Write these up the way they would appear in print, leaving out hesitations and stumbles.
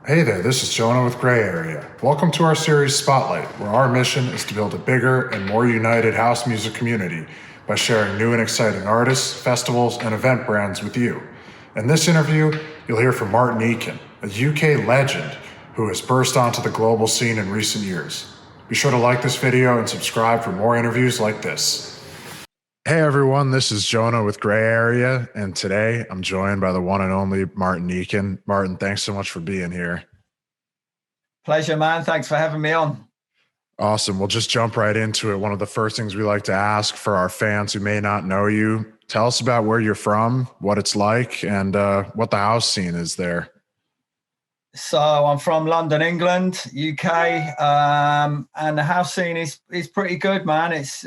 Hey there, this is Jonah with Gray Area. Welcome to our series Spotlight, where our mission is to build a bigger and more united house music community by sharing new and exciting artists, festivals, and event brands with you. In this interview, you'll hear from Martin Ikin, a UK legend who has burst onto the global scene in recent years. Be sure to like this video and subscribe for more interviews like this. Hey everyone, this is Jonah with Gray Area, and today I'm joined by the one and only Martin Ikin. Martin, thanks so much for being here. Pleasure, man. Thanks for having me on. Awesome. We'll just jump right into it. One of the first things we like to ask for our fans who may not know you, tell us about where you're from, what it's like, and what the house scene is there. So I'm from London, England, UK, and the house scene is pretty good, man. It's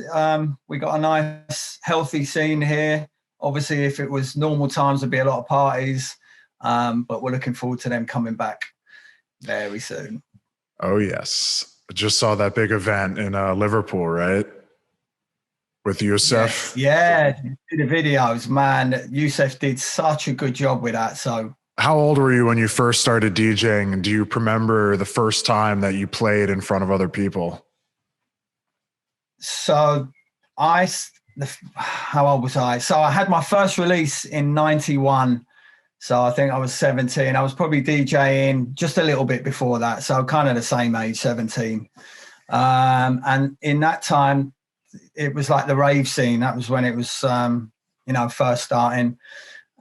we got a nice, healthy scene here. Obviously, if it was normal times, there'd be a lot of parties, but we're looking forward to them coming back very soon. Oh yes, I just saw that big event in Liverpool, right? With Yusuf. Yes. Yeah, the videos, man. Yusuf did such a good job with that. So. How old were you when you first started DJing? And do you remember the first time that you played in front of other people? So how old was I? So I had my first release in 91. So I think I was 17. I was probably DJing just a little bit before that. So kind of the same age, 17. And in that time, it was like the rave scene. That was when it was, first starting.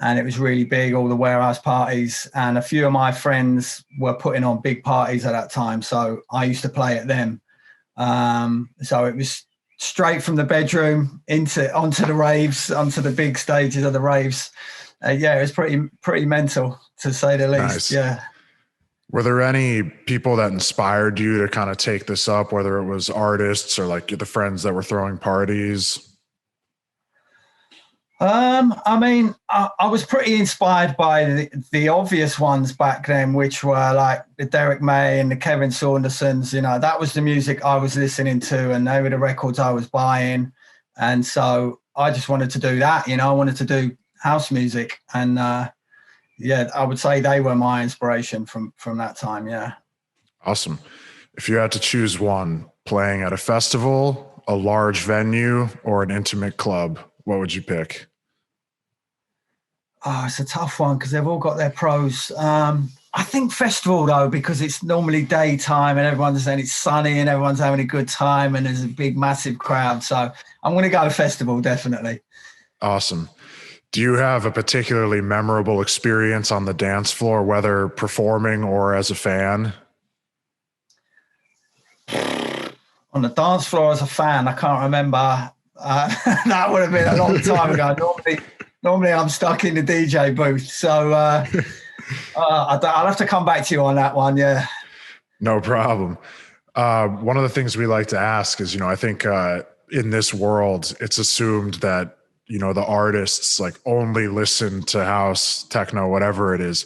And it was really big, all the warehouse parties. And a few of my friends were putting on big parties at that time. So I used to play at them. So it was straight from the bedroom onto the raves, onto the big stages of the raves. It was pretty mental, to say the least. Nice. Yeah. Were there any people that inspired you to kind of take this up, whether it was artists or like the friends that were throwing parties? I was pretty inspired by the obvious ones back then, which were like the Derek May and the Kevin Saundersons. That was the music I was listening to, and they were the records I was buying. And so I just wanted to do that. I wanted to do house music, and I would say they were my inspiration from that time. Yeah. Awesome. If you had to choose one, playing at a festival, a large venue, or an intimate club, what would you pick? Oh, it's a tough one because they've all got their pros. I think festival, though, because it's normally daytime and everyone's saying it's sunny and everyone's having a good time and there's a big, massive crowd. So I'm going to go festival, definitely. Awesome. Do you have a particularly memorable experience on the dance floor, whether performing or as a fan? On the dance floor as a fan, I can't remember. That would have been a long time ago. Normally I'm stuck in the DJ booth. So I'll have to come back to you on that one. Yeah. No problem. One of the things we like to ask is, I think in this world, it's assumed that, the artists like only listen to house, techno, whatever it is.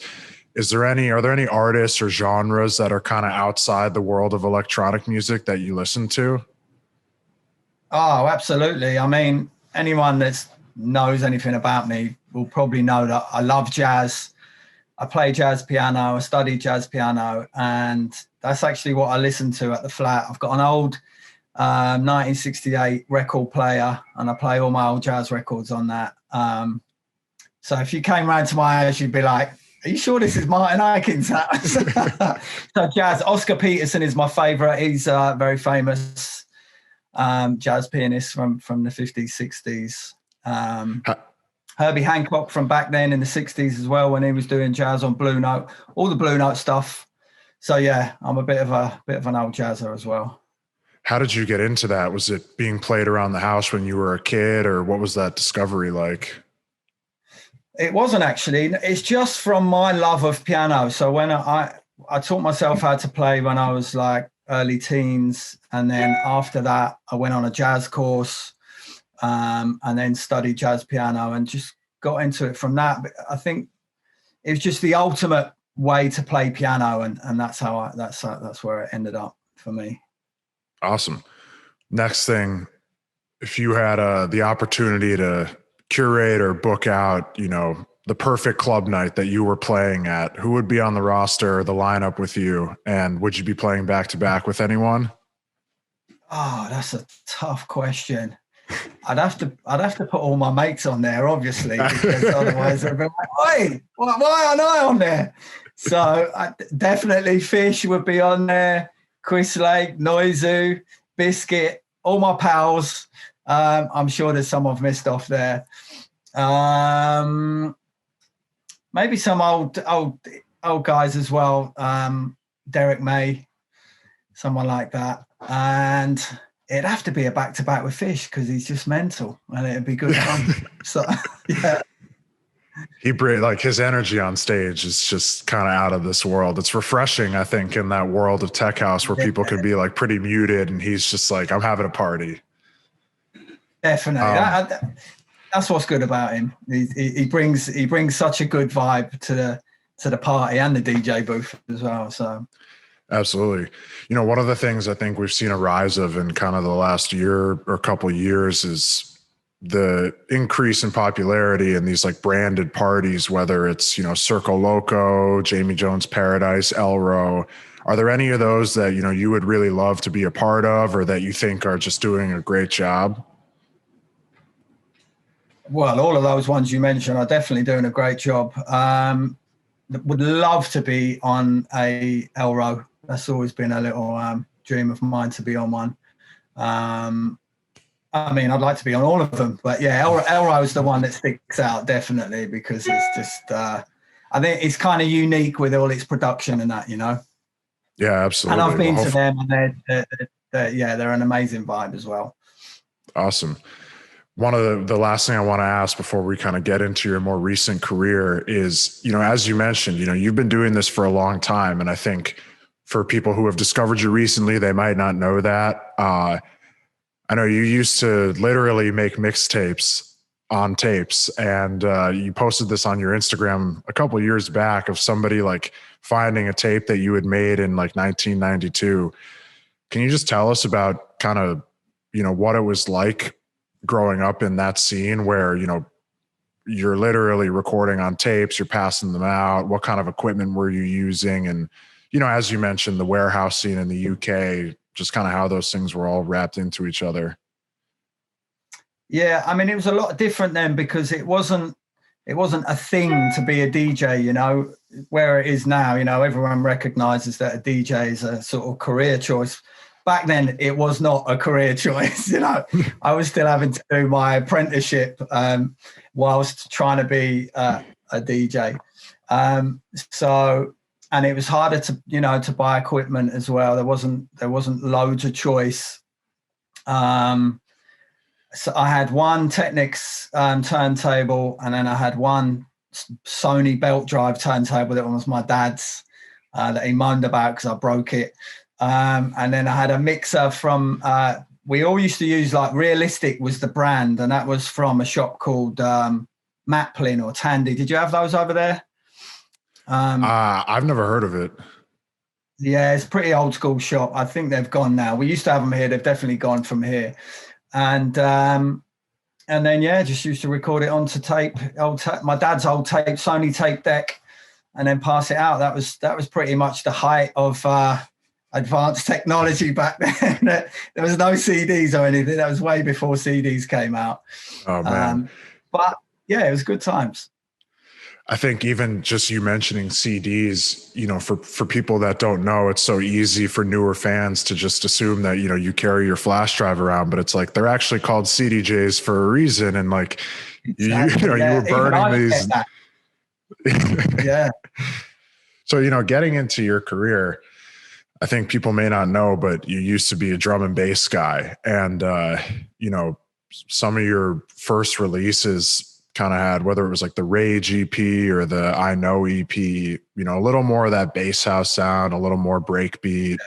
Are there any artists or genres that are kind of outside the world of electronic music that you listen to? Oh, absolutely. I mean, anyone that knows anything about me will probably know that I love jazz. I play jazz piano. I study jazz piano, and that's actually what I listen to at the flat. I've got an old 1968 record player, and I play all my old jazz records on that. So if you came round to my house, you'd be like, are you sure this is Martin Ikin's house? So jazz, Oscar Peterson is my favorite. He's very famous jazz pianist from the 50s, 60s. Herbie Hancock from back then in the 60s as well, when he was doing jazz on Blue Note, all the Blue Note stuff. So yeah, I'm a bit of an old jazzer as well. How did you get into that? Was it being played around the house when you were a kid, or what was that discovery like? It wasn't actually. It's just from my love of piano. So when I taught myself how to play when I was like early teens, and then after that I went on a jazz course, and then studied jazz piano and just got into it from that. But I think it was just the ultimate way to play piano, and that's where it ended up for me. Awesome. Next thing, if you had the opportunity to curate or book out, the the perfect club night that you were playing at, who would be on the roster or the lineup with you? And would you be playing back to back with anyone? Oh, that's a tough question. I'd have to put all my mates on there, obviously, because otherwise they'd be like, "Wait, why aren't I on there?" So definitely Fish would be on there. Chris Lake, Noizu, Biscuit, all my pals. I'm sure there's some I've missed off there. Maybe some old guys as well. Derek May, someone like that, and it'd have to be a back-to-back with Fish because he's just mental, and it'd be good fun. So, yeah. Like his energy on stage is just kind of out of this world. It's refreshing, I think, in that world of tech house where people can be like pretty muted, and he's just like, I'm having a party. Definitely. That's what's good about him. He brings such a good vibe to the party and the DJ booth as well. So. Absolutely. One of the things I think we've seen a rise of in kind of the last year or couple of years is the increase in popularity in these like branded parties, whether it's, Circo Loco, Jamie Jones Paradise, Elro. Are there any of those that, you would really love to be a part of or that you think are just doing a great job? Well, all of those ones you mentioned are definitely doing a great job. Would love to be on a Elro. That's always been a little dream of mine to be on one. I'd like to be on all of them, but yeah, Elro is the one that sticks out definitely because it's just, I think it's kind of unique with all its production and that, Yeah, absolutely. And I've been to them and they're an amazing vibe as well. Awesome. One of the last thing I want to ask before we kind of get into your more recent career is, as you mentioned, you've been doing this for a long time. And I think for people who have discovered you recently, they might not know that. I know you used to literally make mixtapes on tapes, and you posted this on your Instagram a couple of years back of somebody like finding a tape that you had made in like 1992. Can you just tell us about kind of, what it was like growing up in that scene where, you're literally recording on tapes, you're passing them out. What kind of equipment were you using? And, as you mentioned, the warehouse scene in the UK, just kind of how those things were all wrapped into each other. Yeah, it was a lot different then because it wasn't a thing to be a DJ, where it is now, everyone recognizes that a DJ is a sort of career choice. Back then, it was not a career choice, I was still having to do my apprenticeship whilst trying to be a DJ. And it was harder to buy equipment as well. There wasn't loads of choice. So I had one Technics turntable, and then I had one Sony belt drive turntable that was my dad's that he moaned about because I broke it. And then I had a mixer from, we all used to use like Realistic was the brand, and that was from a shop called Maplin or Tandy. Did you have those over there? I've never heard of it. Yeah, it's a pretty old school shop. I think they've gone now. We used to have them here. They've definitely gone from here. And then, just used to record it onto tape, my dad's old tape, Sony tape deck, and then pass it out. That was pretty much the height of advanced technology back then. There was no CDs or anything. That was way before CDs came out. Oh, man. But yeah, it was good times. I think even just you mentioning CDs, for people that don't know, it's so easy for newer fans to just assume that, you carry your flash drive around, but it's like, they're actually called CDJs for a reason. And like, exactly. you were burning these. Yeah. So, getting into your career, I think people may not know, but you used to be a drum and bass guy. And, some of your first releases kind of had, whether it was like the Rage EP or the I Know EP, a little more of that bass house sound, a little more breakbeat,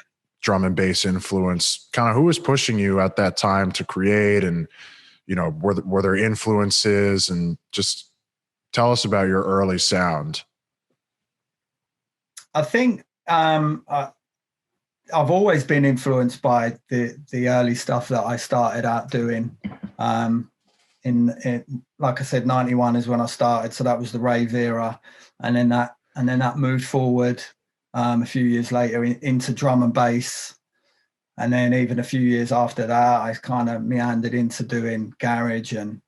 drum and bass influence. Kind of who was pushing you at that time to create, and, were there influences, and just tell us about your early sound. I think I've always been influenced by the early stuff that I started out doing. like I said, 91 is when I started. So that was the rave era. And then that moved forward a few years later into drum and bass. And then even a few years after that, I kind of meandered into doing garage and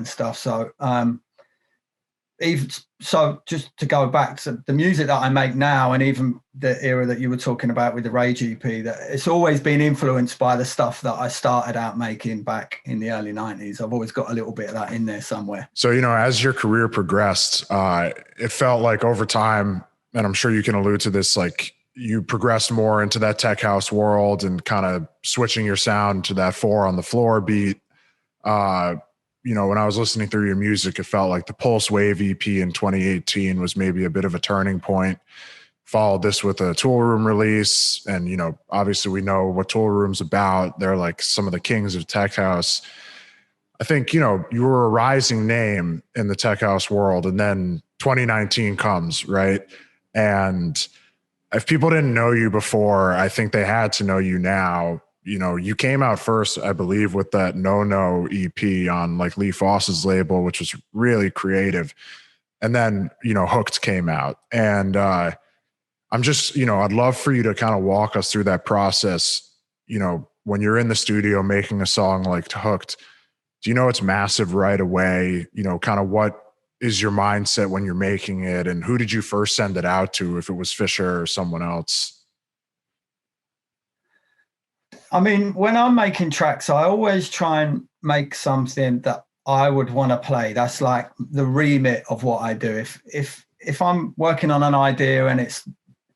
stuff. So just to go back to the music that I make now, and even the era that you were talking about with the Rage EP, that it's always been influenced by the stuff that I started out making back in the early 90s. I've always got a little bit of that in there somewhere. So, as your career progressed, it felt like over time, and I'm sure you can allude to this, like you progressed more into that tech house world and kind of switching your sound to that 4 on the floor beat. When I was listening through your music, it felt like the Pulse Wave EP in 2018 was maybe a bit of a turning point. Followed this with a Tool Room release. And, obviously we know what Tool Room's about. They're like some of the kings of tech house. I think, you were a rising name in the tech house world. And then 2019 comes, right? And if people didn't know you before, I think they had to know you now. You came out first, I believe, with that No EP on like Lee Foss's label, which was really creative. And then, Hooked came out. And I'm just, I'd love for you to kind of walk us through that process. When you're in the studio making a song like Hooked, do you know it's massive right away? Kind of what is your mindset when you're making it? And who did you first send it out to, if it was Fisher or someone else? I mean, when I'm making tracks, I always try and make something that I would want to play. That's like the remit of what I do. If I'm working on an idea and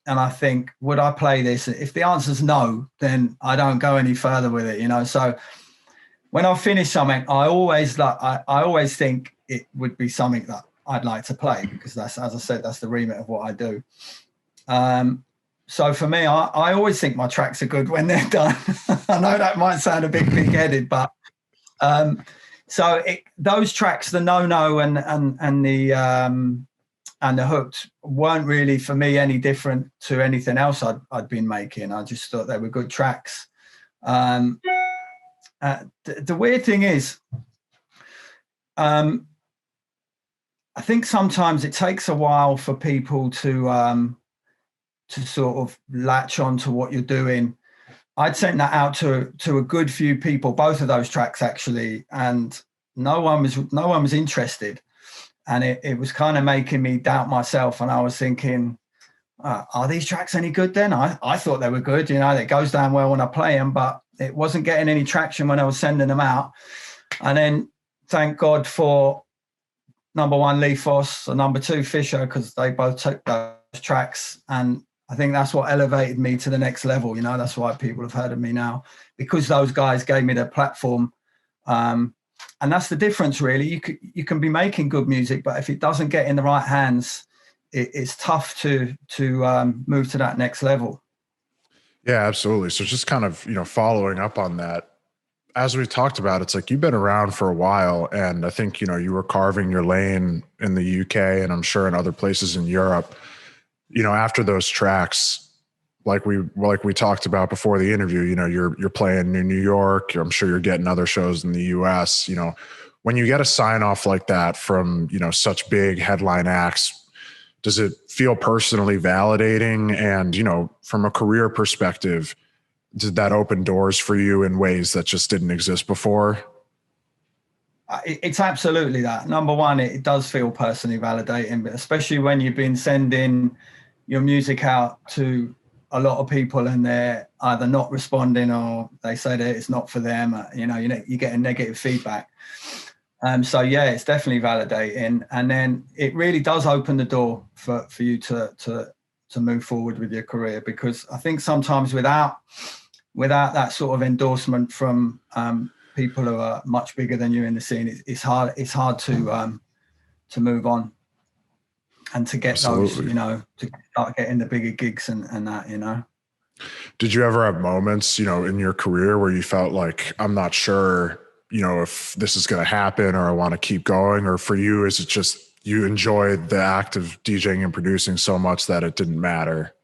I think, would I play this? If the answer's no, then I don't go any further with it, So when I finish something, I always think it would be something that I'd like to play, because that's, as I said, that's the remit of what I do. So for me, I always think my tracks are good when they're done. I know that might sound a bit big-headed, but those tracks, the No and the Hooked, weren't really for me any different to anything else I'd been making. I just thought they were good tracks. The weird thing is, I think sometimes it takes a while for people to sort of latch on to what you're doing. I'd sent that out to a good few people, both of those tracks actually, and no one was interested. And it was kind of making me doubt myself. And I was thinking, are these tracks any good then? I thought they were good, it goes down well when I play them, but it wasn't getting any traction when I was sending them out. And then thank God for number 1, Lee Foss, and number 2, Fisher, because they both took those tracks. And I think that's what elevated me to the next level. That's why people have heard of me now, because those guys gave me their platform. And that's the difference, really. You can be making good music, but if it doesn't get in the right hands, it's tough to move to that next level. Yeah, absolutely. So just kind of, following up on that, as we talked about, it's like you've been around for a while, and I think, you were carving your lane in the UK, and I'm sure in other places in Europe. After those tracks, like we talked about before the interview, you're playing in New York. I'm sure you're getting other shows in the US. When you get a sign off like that from, such big headline acts, does it feel personally validating? And, from a career perspective, did that open doors for you in ways that just didn't exist before? It's absolutely that. Number one, it does feel personally validating, but especially when you've been sending your music out to a lot of people and they're either not responding or they say that it's not for them. You get a negative feedback. So yeah, it's definitely validating, and then it really does open the door for you to move forward with your career, because I think sometimes without that sort of endorsement from people who are much bigger than you in the scene, it's hard to move on and to get Absolutely. those, to start getting the bigger gigs and that. Did you ever have moments, in your career where you felt like, I'm not sure, if this is going to happen, or I want to keep going? Or for you, is it just you enjoyed the act of DJing and producing so much that it didn't matter?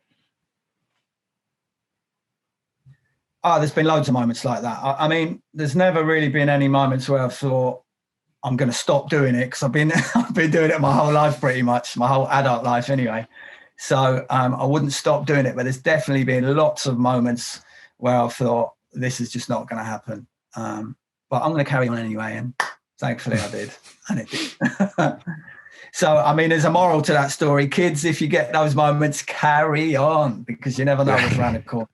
Oh, there's been loads of moments like that. I mean, there's never really been any moments where I thought, I'm going to stop doing it because I've been doing it my whole life, pretty much my whole adult life anyway. So I wouldn't stop doing it, but there's definitely been lots of moments where I've thought this is just not going to happen. But I'm going to carry on anyway, and thankfully I did, and it did. So, I mean, there's a moral to that story. Kids, if you get those moments, carry on, because you never know what's around the corner.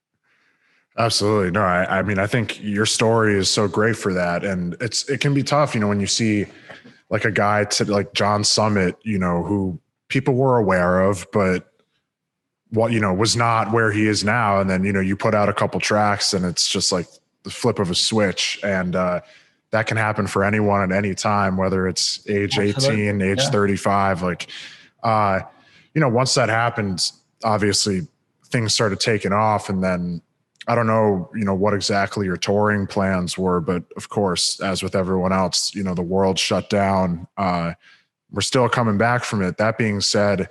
Absolutely. No, I mean, I think your story is so great for that. And it can be tough, when you see like a guy like John Summit, who people were aware of, but what, was not where he is now. And then, you put out a couple tracks and it's just like the flip of a switch. And, that can happen for anyone at any time, whether it's age 18, age 35, once that happened, obviously things started taking off. And then I don't know, what exactly your touring plans were, but of course, as with everyone else, the world shut down. We're still coming back from it. That being said,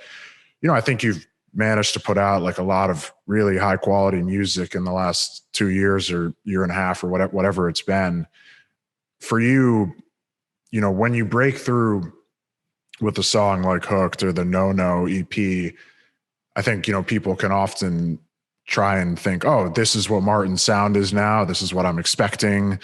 I think you've managed to put out like a lot of really high quality music in the last 2 years or year and a half or whatever it's been. For you, when you break through with a song like Hooked or the No EP, I think, people can often try and think, oh, this is what Martin's sound is now. This is what I'm expecting.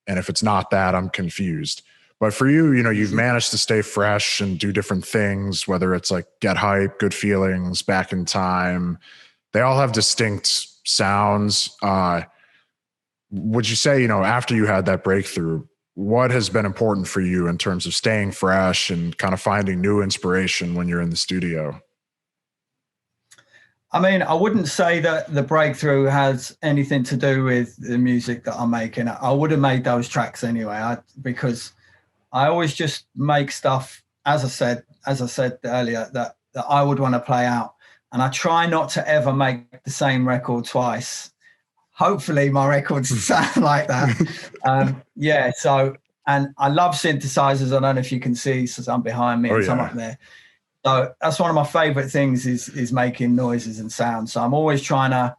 And if it's not that, I'm confused. But for you, you've managed to stay fresh and do different things, whether it's like Get Hype, Good Feelings, Back in Time. They all have distinct sounds. Would you say, after you had that breakthrough, what has been important for you in terms of staying fresh and kind of finding new inspiration when you're in the studio? I mean, I wouldn't say that the breakthrough has anything to do with the music that I'm making. I would have made those tracks anyway, because I always just make stuff, as I said earlier, that I would want to play out. And I try not to ever make the same record twice. Hopefully my records sound like that. So, and I love synthesizers. I don't know if you can see some behind me and some up there. So that's one of my favorite things is making noises and sounds. So I'm always trying to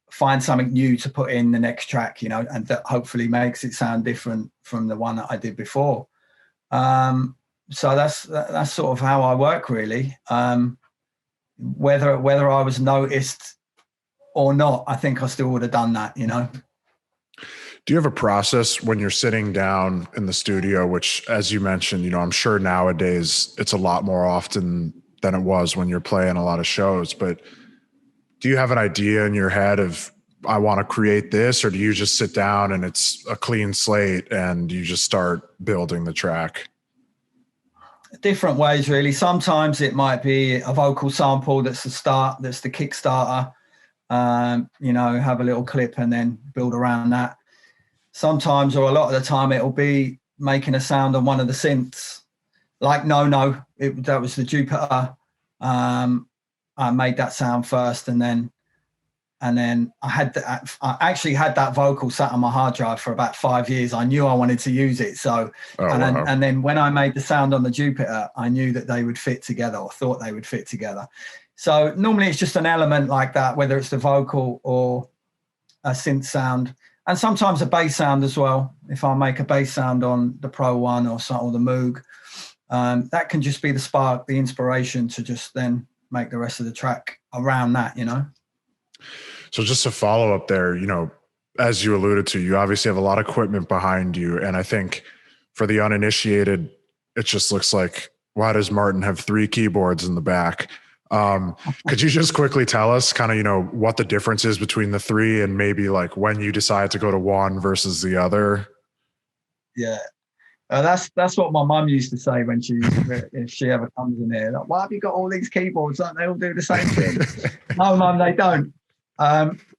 find something new to put in the next track, and that hopefully makes it sound different from the one that I did before. So that's sort of how I work, really. Whether I was noticed or not, I think I still would have done that, Do you have a process when you're sitting down in the studio, which, as you mentioned, I'm sure nowadays it's a lot more often than it was when you're playing a lot of shows, but do you have an idea in your head of, I want to create this, or do you just sit down and it's a clean slate and you just start building the track? Different ways, really. Sometimes it might be a vocal sample that's the start, that's the Kickstarter. Have a little clip and then build around that. Sometimes, or a lot of the time, it'll be making a sound on one of the synths, like that was the Jupiter. I made that sound first, and then I actually had that vocal sat on my hard drive for about 5 years. I knew I wanted to use it, so and then when I made the sound on the Jupiter, I knew that they would fit together, or thought they would fit together. So normally it's just an element like that, whether it's the vocal or a synth sound, and sometimes a bass sound as well. If I make a bass sound on the Pro One or the Moog, that can just be the spark, the inspiration to just then make the rest of the track around that, So just to follow up there, as you alluded to, you obviously have a lot of equipment behind you. And I think for the uninitiated, it just looks like, why does Martin have 3 keyboards in the back? Could you just quickly tell us kind of, what the difference is between the 3 and maybe like when you decide to go to one versus the other? Yeah. That's what my mum used to say when if she ever comes in here, like, why have you got all these keyboards? Like, they all do the same thing. No, Mum, they don't.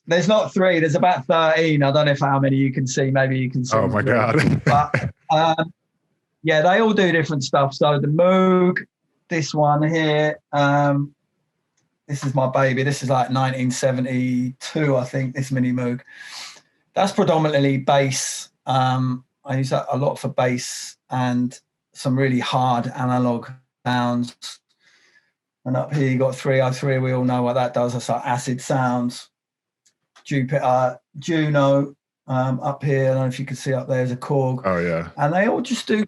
There's not 3, there's about 13. I don't know how many you can see. Maybe you can see. Oh my God. But yeah, they all do different stuff. So the Moog, this one here, this is my baby. This is like 1972, I think, this mini Moog. That's predominantly bass. I use that a lot for bass and some really hard analog sounds. And up here you got 303. We all know what that does. That's like acid sounds. Jupiter, Juno, up here. I don't know if you can see up there is a Korg. Oh yeah. And they all just do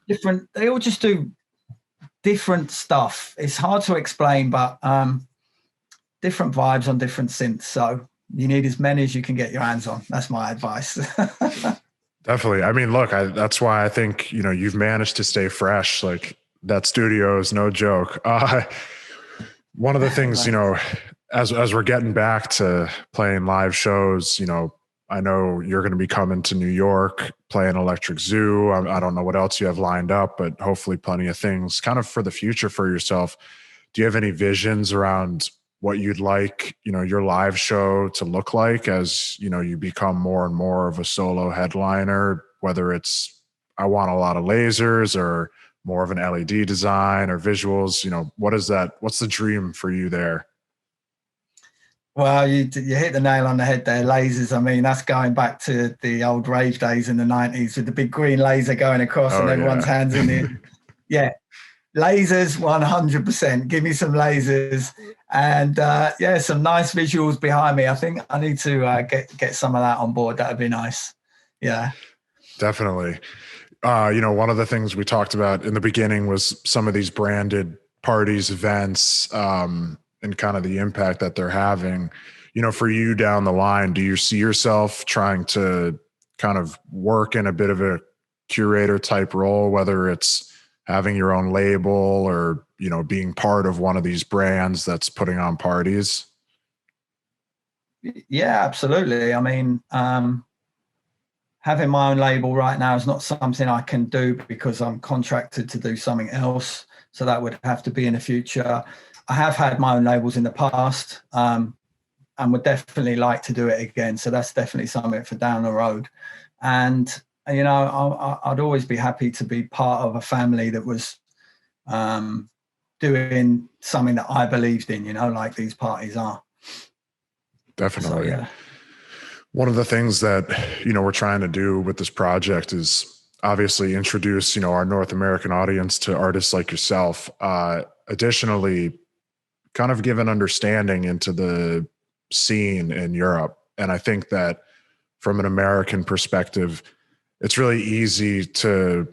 different stuff. It's hard to explain, but different vibes on different synths. So you need as many as you can get your hands on. That's my advice. Definitely. I mean, look, that's why I think, you've managed to stay fresh. Like that studio is no joke. One of the things, as we're getting back to playing live shows, I know you're going to be coming to New York, playing Electric Zoo. I don't know what else you have lined up, but hopefully plenty of things kind of for the future for yourself. Do you have any visions around what you'd like, your live show to look like as, you become more and more of a solo headliner, whether it's, I want a lot of lasers or more of an LED design or visuals, what's the dream for you there? Well, you hit the nail on the head there. Lasers. I mean, that's going back to the old rave days in the 90s with the big green laser going across and everyone's hands in it. Yeah. Lasers, 100%. Give me some lasers and some nice visuals behind me. I think I need to get some of that on board. That'd be nice. Yeah, definitely. One of the things we talked about in the beginning was some of these branded parties, events, and kind of the impact that they're having. For you down the line, do you see yourself trying to kind of work in a bit of a curator type role, whether it's having your own label or, being part of one of these brands that's putting on parties? Yeah, absolutely. I mean, having my own label right now is not something I can do because I'm contracted to do something else. So that would have to be in the future. I have had my own labels in the past and would definitely like to do it again. So that's definitely something for down the road. And I'd always be happy to be part of a family that was doing something that I believed in, like these parties are. Definitely. So, yeah. One of the things that, we're trying to do with this project is obviously introduce, our North American audience to artists like yourself. Additionally, kind of give an understanding into the scene in Europe. And I think that from an American perspective, it's really easy to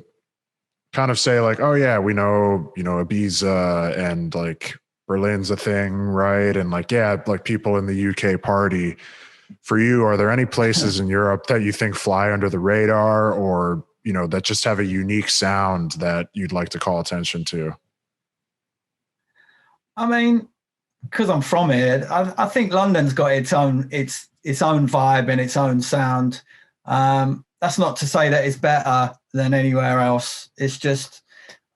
kind of say like, oh yeah, we know, Ibiza and like Berlin's a thing, right? And like, yeah, like people in the UK party. For you, are there any places in Europe that you think fly under the radar or, that just have a unique sound that you'd like to call attention to? I mean, because I'm from here, I think London's got its own vibe and its own sound. That's not to say that it's better than anywhere else. It's just,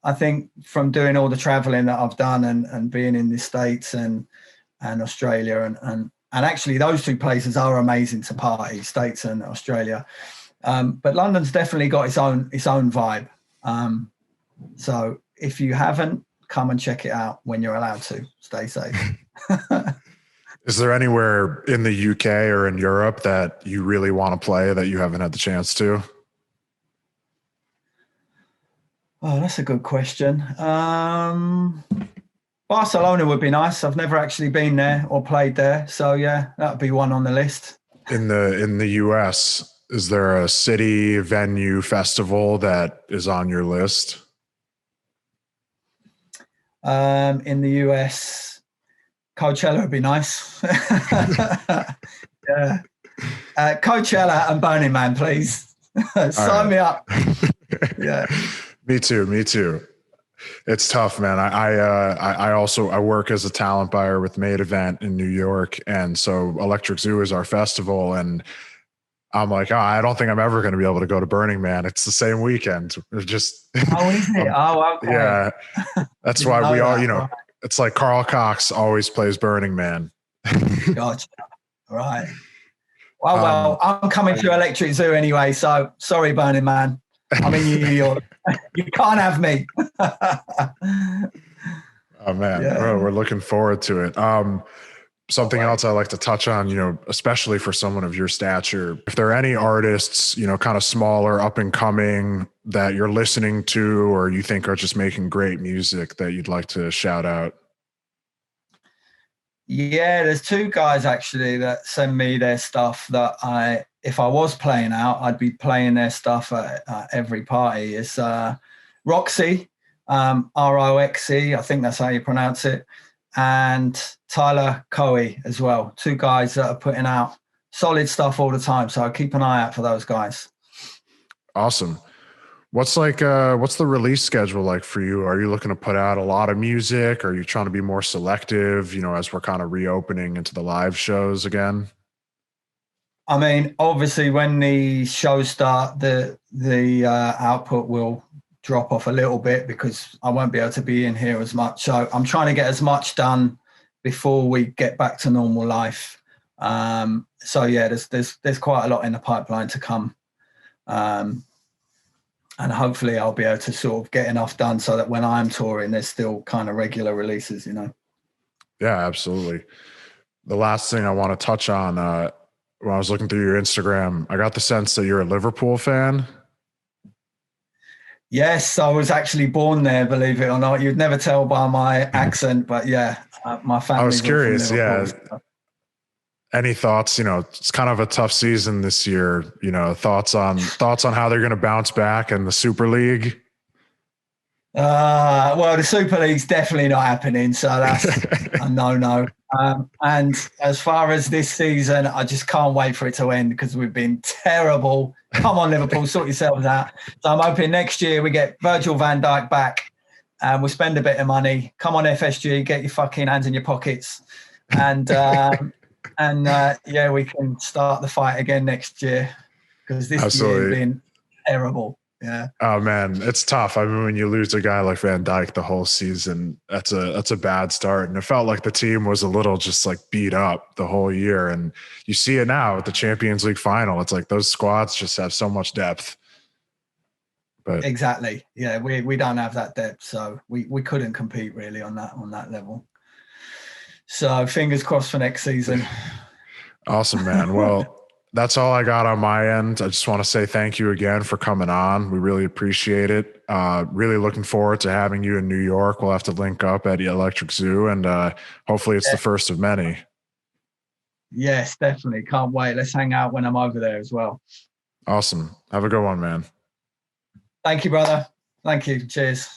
I think from doing all the traveling that I've done and being in the States and Australia and actually those two places are amazing to party, States and Australia. But London's definitely got its own vibe. So if you haven't, come and check it out when you're allowed to. Stay safe. Is there anywhere in the UK or in Europe that you really want to play that you haven't had the chance to? Oh, that's a good question. Barcelona would be nice. I've never actually been there or played there. So yeah, that'd be one on the list. In the US, is there a city, venue, festival that is on your list? In the US, Coachella would be nice. Yeah. Coachella and Burning Man, please. Sign me up. Yeah. Me too. It's tough, man. I also work as a talent buyer with Made Event in New York. And so Electric Zoo is our festival. And I'm like, I don't think I'm ever going to be able to go to Burning Man. It's the same weekend. It's just, oh, is it? Oh, okay. Yeah. That's why we all, it's like Carl Cox always plays Burning Man. Gotcha. Right. Well, I'm coming to Electric Zoo anyway. So sorry, Burning Man. I'm in New York. You can't have me. Oh man, yeah. Bro, we're looking forward to it. Something else I like to touch on, especially for someone of your stature, if there are any artists, kind of smaller, up and coming that you're listening to, or you think are just making great music that you'd like to shout out. Yeah, there's two guys actually that send me their stuff that if I was playing out, I'd be playing their stuff at every party. It's Roxy, Roxe, I think that's how you pronounce it, and Tyler Coey as well. Two guys that are putting out solid stuff all the time. So I keep an eye out for those guys. Awesome. What's what's the release schedule like for you? Are you looking to put out a lot of music? Are you trying to be more selective, as we're kind of reopening into the live shows again? I mean, obviously, when the shows start, the output will drop off a little bit because I won't be able to be in here as much. So I'm trying to get as much done before we get back to normal life. So yeah, there's quite a lot in the pipeline to come, and hopefully I'll be able to sort of get enough done so that when I'm touring, there's still kind of regular releases. Yeah, absolutely. The last thing I want to touch on, when I was looking through your Instagram, I got the sense that you're a Liverpool fan. Yes, I was actually born there, believe it or not. You'd never tell by my accent, but yeah, my family. I was curious. Yeah. Any thoughts? It's kind of a tough season this year. Thoughts on how they're going to bounce back in the Super League. Well, the Super League's definitely not happening, so that's a no. And as far as this season, I just can't wait for it to end because we've been terrible. Come on, Liverpool, sort yourselves out. So I'm hoping next year we get Virgil van Dijk back and we'll spend a bit of money. Come on, FSG, get your fucking hands in your pockets. And yeah, we can start the fight again next year because this year has been terrible. Yeah. Oh man, it's tough. I mean, when you lose a guy like Van Dijk the whole season, that's a bad start. And it felt like the team was a little just like beat up the whole year. And you see it now at the Champions League final. It's like those squads just have so much depth. But exactly. Yeah, we don't have that depth, so we couldn't compete really on that level. So fingers crossed for next season. Awesome, man. Well, that's all I got on my end. I just want to say thank you again for coming on. We really appreciate it. Really looking forward to having you in New York. We'll have to link up at the Electric Zoo, and hopefully it's the first of many. Yes, definitely. Can't wait. Let's hang out when I'm over there as well. Awesome. Have a good one, man. Thank you, brother. Thank you. Cheers.